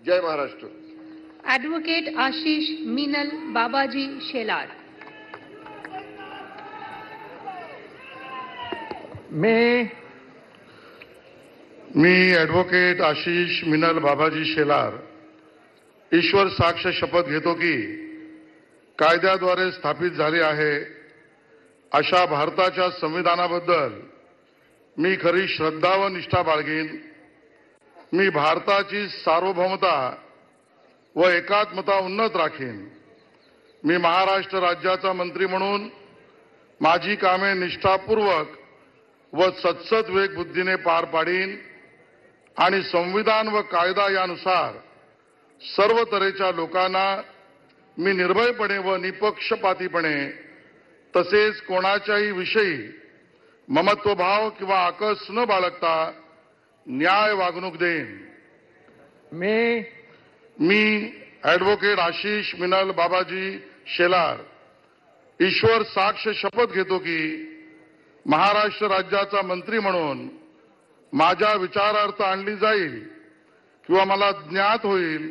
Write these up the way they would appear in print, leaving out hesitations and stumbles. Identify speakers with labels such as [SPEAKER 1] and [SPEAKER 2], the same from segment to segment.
[SPEAKER 1] जय Maharashtra.
[SPEAKER 2] Advocate Ashish Meenal बाबाजी शेलार।
[SPEAKER 3] मी advocate Ashish Meenal बाबाजी शेलार ईश्वर साक्ष शपथ घेतो की कायद्याद्वारे स्थापित झाले आहे अशा भारताच्या संविधानाबद्दल मी खरी श्रद्धा व निष्ठा बाळगीन। मी भारताची सार्वभौमता व एकात्मता उन्नत राखीन। मी महाराष्ट्र राज्याचा मंत्री म्हणून माझी कामे निष्ठापूर्वक व सत्सद विवेक बुद्धीने पार पाडीन आणि संविधान व कायदा यानुसार सर्व तऱ्हेच्या लोकांना मी निर्भयपणे व निपक्षपातीपणे तसेच कोणाच्याही विषयी ममत्वभाव किंवा आकस न बाळगता न्याय वागणूक देईन। मी ॲडव्होकेट आशिष मीनल बाबाजी शेलार ईश्वर साक्ष शपथ घेतो की महाराष्ट्र राज्याचा मंत्री म्हणून माझ्या विचारार्थ आणली जाईल किंवा मला ज्ञात होईल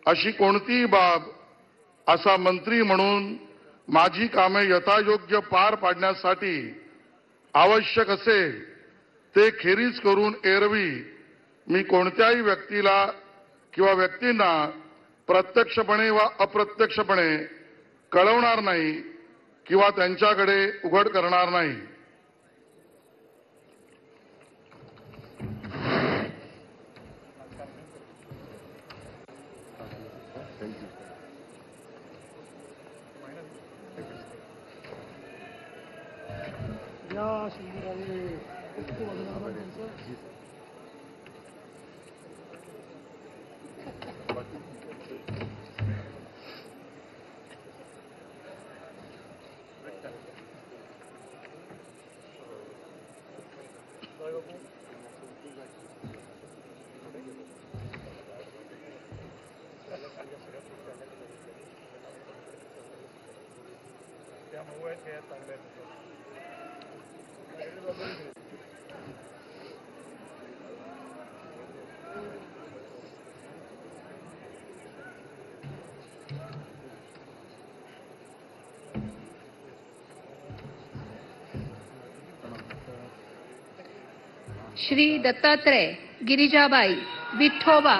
[SPEAKER 3] अशी कोणतीही बाब असा मंत्री म्हणून माझी कामे यथायोग्य पार पाडण्यासाठी आवश्यक असेल ते खेरीज करून एरवी मी कोणत्याही व्यक्तीला किंवा व्यक्तींना प्रत्यक्षपणे वा अप्रत्यक्षपणे कळवणार नाही किंवा त्यांच्याकडे उघड करणार नाही।
[SPEAKER 2] श्री दत्तात्रय गिरिजाबाई विठोबा